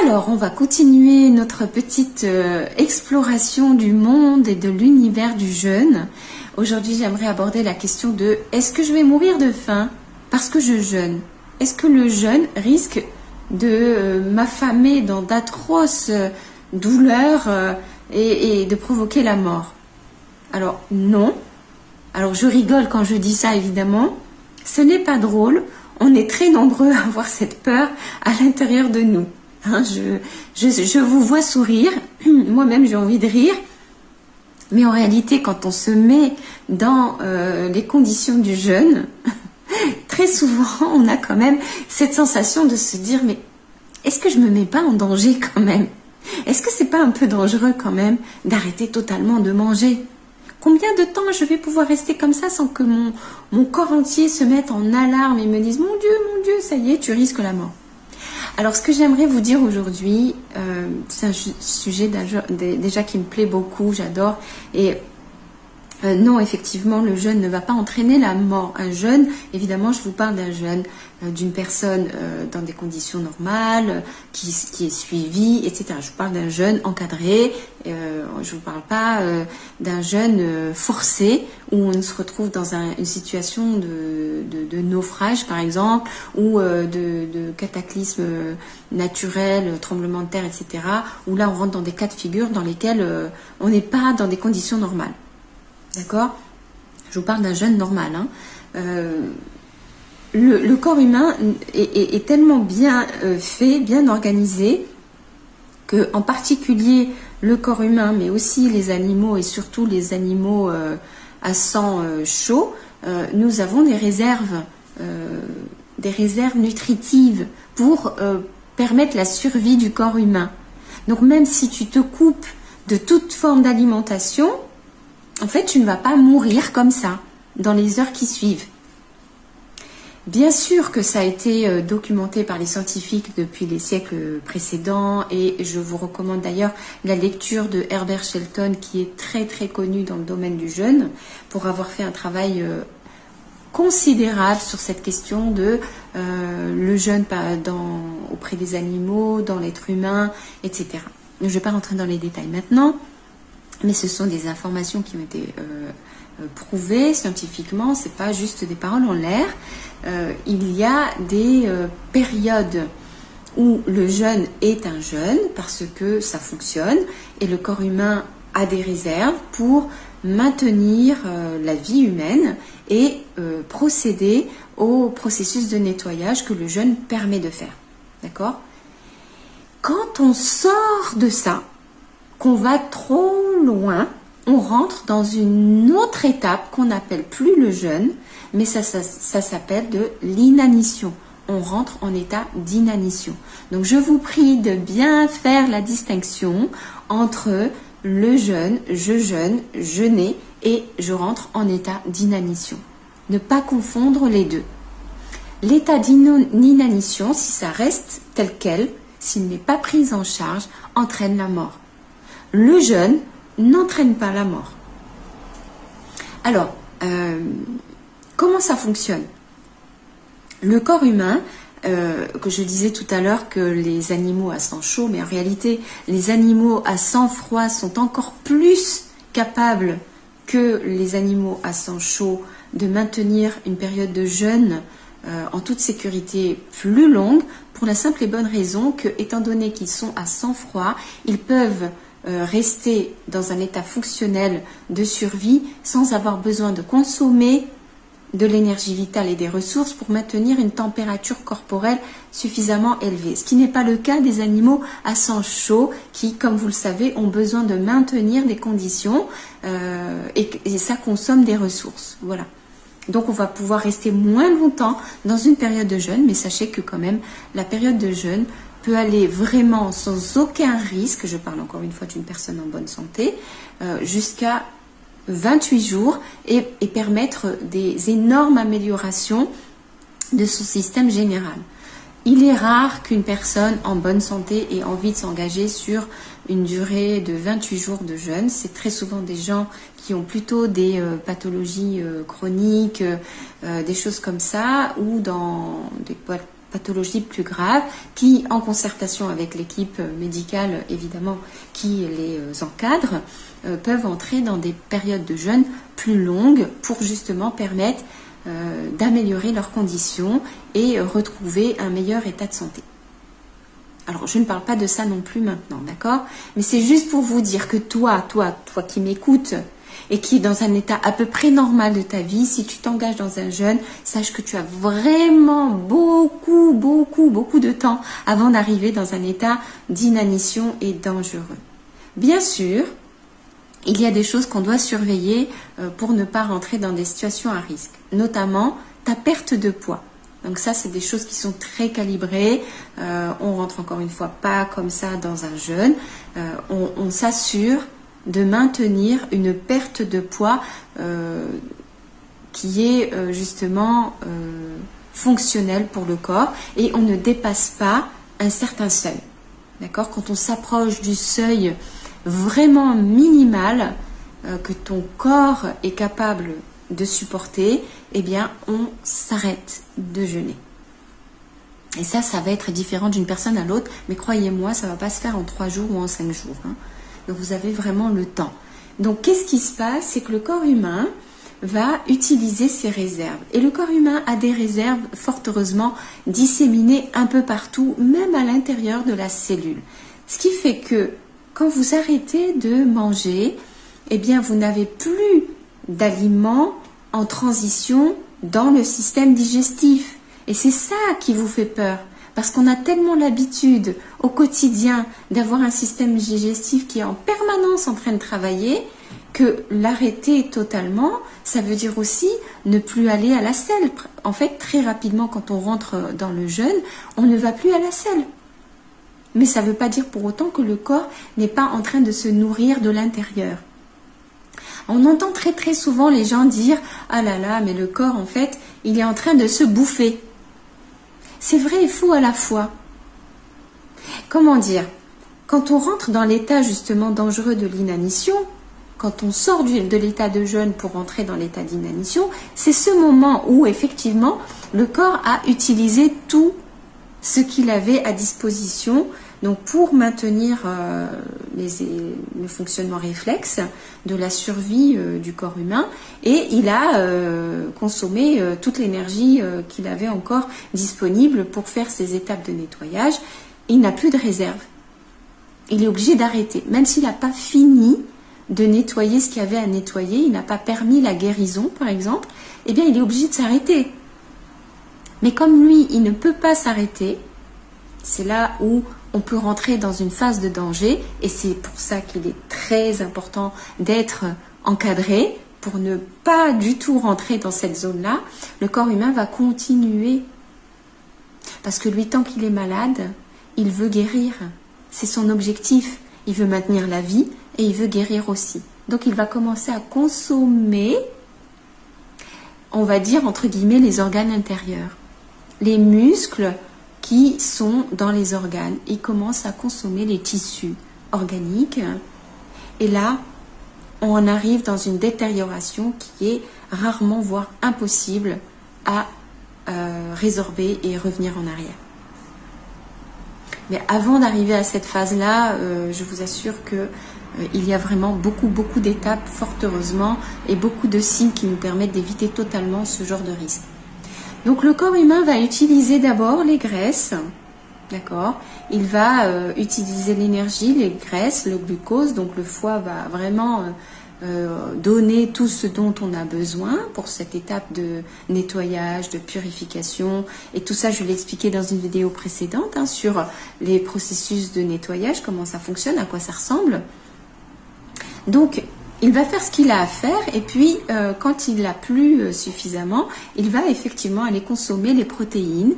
Alors, on va continuer notre petite exploration du monde et de l'univers du jeûne. Aujourd'hui, j'aimerais aborder la question de est-ce que je vais mourir de faim parce que je jeûne? Est-ce que le jeûne risque de m'affamer dans d'atroces douleurs et de provoquer la mort? Alors, non. Alors, je rigole quand je dis ça, évidemment. Ce n'est pas drôle. On est très nombreux à avoir cette peur à l'intérieur de nous. Hein, je vous vois sourire, moi-même j'ai envie de rire, mais en réalité quand on se met dans les conditions du jeûne, très souvent on a quand même cette sensation de se dire mais est-ce que je me mets pas en danger quand même? Est-ce que c'est pas un peu dangereux quand même d'arrêter totalement de manger? Combien de temps je vais pouvoir rester comme ça sans que mon corps entier se mette en alarme et me dise mon Dieu, ça y est, tu risques la mort. Alors, ce que j'aimerais vous dire aujourd'hui, c'est un sujet déjà qui me plaît beaucoup, j'adore. Et non, effectivement, le jeûne ne va pas entraîner la mort. Un jeûne, évidemment, je vous parle d'un jeûne d'une personne dans des conditions normales, qui est suivie, etc. Je vous parle d'un jeûne encadré. Je ne vous parle pas d'un jeûne forcé où on se retrouve dans une situation de naufrage, par exemple, ou de cataclysme naturel, tremblement de terre, etc. Où là, on rentre dans des cas de figure dans lesquels on n'est pas dans des conditions normales. D'accord? Je vous parle d'un jeûne normal. Hein. Le corps humain est tellement bien fait, bien organisé, que en particulier le corps humain, mais aussi les animaux et surtout les animaux à sang chaud, nous avons des réserves nutritives pour permettre la survie du corps humain. Donc même si tu te coupes de toute forme d'alimentation, en fait, tu ne vas pas mourir comme ça dans les heures qui suivent. Bien sûr que ça a été documenté par les scientifiques depuis les siècles précédents et je vous recommande d'ailleurs la lecture de Herbert Shelton qui est très très connu dans le domaine du jeûne pour avoir fait un travail considérable sur cette question de le jeûne auprès des animaux, dans l'être humain, etc. Je ne vais pas rentrer dans les détails maintenant. Mais ce sont des informations qui ont été prouvées scientifiquement, c'est pas juste des paroles en l'air. Il y a des périodes où le jeûne est un jeûne parce que ça fonctionne et le corps humain a des réserves pour maintenir la vie humaine et procéder au processus de nettoyage que le jeûne permet de faire. D'accord? Quand on sort de ça, qu'on va trop loin, on rentre dans une autre étape qu'on n'appelle plus le jeûne, mais ça s'appelle de l'inanition. On rentre en état d'inanition. Donc je vous prie de bien faire la distinction entre le jeûne, je jeûne, jeûner et je rentre en état d'inanition. Ne pas confondre les deux. L'état d'inanition, si ça reste tel quel, s'il n'est pas pris en charge, entraîne la mort. Le jeûne n'entraîne pas la mort. Alors, comment ça fonctionne? Le corps humain, que je disais tout à l'heure que les animaux à sang chaud, mais en réalité, les animaux à sang froid sont encore plus capables que les animaux à sang chaud de maintenir une période de jeûne en toute sécurité plus longue, pour la simple et bonne raison que, étant donné qu'ils sont à sang froid, ils peuvent rester dans un état fonctionnel de survie sans avoir besoin de consommer de l'énergie vitale et des ressources pour maintenir une température corporelle suffisamment élevée. Ce qui n'est pas le cas des animaux à sang chaud qui, comme vous le savez, ont besoin de maintenir des conditions et ça consomme des ressources. Voilà. Donc on va pouvoir rester moins longtemps dans une période de jeûne, mais sachez que quand même la période de jeûne peut aller vraiment sans aucun risque, je parle encore une fois d'une personne en bonne santé, jusqu'à 28 jours et permettre des énormes améliorations de son système général. Il est rare qu'une personne en bonne santé ait envie de s'engager sur une durée de 28 jours de jeûne. C'est très souvent des gens qui ont plutôt des pathologies chroniques, des choses comme ça, ou dans des pathologies plus graves qui, en concertation avec l'équipe médicale évidemment qui les encadre, peuvent entrer dans des périodes de jeûne plus longues pour justement permettre d'améliorer leurs conditions et retrouver un meilleur état de santé. Alors, je ne parle pas de ça non plus maintenant, d'accord? Mais c'est juste pour vous dire que toi qui m'écoutes et qui est dans un état à peu près normal de ta vie, si tu t'engages dans un jeûne, sache que tu as vraiment beaucoup de temps avant d'arriver dans un état d'inanition et dangereux. Bien sûr, il y a des choses qu'on doit surveiller pour ne pas rentrer dans des situations à risque, notamment ta perte de poids. Donc ça, c'est des choses qui sont très calibrées. On rentre encore une fois pas comme ça dans un jeûne. On s'assure de maintenir une perte de poids qui est justement fonctionnelle pour le corps et on ne dépasse pas un certain seuil. D'accord? Quand on s'approche du seuil vraiment minimal que ton corps est capable de supporter, eh bien, on s'arrête de jeûner. Et ça va être différent d'une personne à l'autre, mais croyez-moi, ça ne va pas se faire en 3 jours ou en 5 jours. Hein. Donc, vous avez vraiment le temps. Donc, qu'est-ce qui se passe? C'est que le corps humain va utiliser ses réserves. Et le corps humain a des réserves, fort heureusement, disséminées un peu partout, même à l'intérieur de la cellule. Ce qui fait que, quand vous arrêtez de manger, eh bien, vous n'avez plus d'aliments en transition dans le système digestif. Et c'est ça qui vous fait peur. Parce qu'on a tellement l'habitude au quotidien d'avoir un système digestif qui est en permanence en train de travailler que l'arrêter totalement, ça veut dire aussi ne plus aller à la selle. En fait, très rapidement, quand on rentre dans le jeûne, on ne va plus à la selle. Mais ça ne veut pas dire pour autant que le corps n'est pas en train de se nourrir de l'intérieur. On entend très souvent les gens dire « Ah là là, mais le corps, en fait, il est en train de se bouffer. » C'est vrai et faux à la fois. Comment dire? Quand on rentre dans l'état justement dangereux de l'inanition, quand on sort de l'état de jeûne pour rentrer dans l'état d'inanition, c'est ce moment où effectivement le corps a utilisé tout ce qu'il avait à disposition donc pour maintenir le fonctionnement réflexe de la survie du corps humain et il a consommé toute l'énergie qu'il avait encore disponible pour faire ses étapes de nettoyage. Il n'a plus de réserve. Il est obligé d'arrêter. Même s'il n'a pas fini de nettoyer ce qu'il y avait à nettoyer, il n'a pas permis la guérison par exemple, eh bien il est obligé de s'arrêter. Mais comme lui, il ne peut pas s'arrêter, c'est là où on peut rentrer dans une phase de danger et c'est pour ça qu'il est très important d'être encadré pour ne pas du tout rentrer dans cette zone-là. Le corps humain va continuer parce que lui, tant qu'il est malade, il veut guérir. C'est son objectif. Il veut maintenir la vie et il veut guérir aussi. Donc il va commencer à consommer, on va dire entre guillemets, les organes intérieurs. Les muscles qui sont dans les organes. Il commence à consommer les tissus organiques. Et là, on en arrive dans une détérioration qui est rarement, voire impossible à résorber et revenir en arrière. Mais avant d'arriver à cette phase-là, je vous assure que il y a vraiment beaucoup d'étapes, fort heureusement, et beaucoup de signes qui nous permettent d'éviter totalement ce genre de risque. Donc le corps humain va utiliser d'abord les graisses, d'accord? Il va utiliser l'énergie, les graisses, le glucose, donc le foie va vraiment donner tout ce dont on a besoin pour cette étape de nettoyage, de purification. Et tout ça, je l'ai expliqué dans une vidéo précédente hein, sur les processus de nettoyage, comment ça fonctionne, à quoi ça ressemble. Donc, il va faire ce qu'il a à faire et puis quand il n'a plus suffisamment, il va effectivement aller consommer les protéines.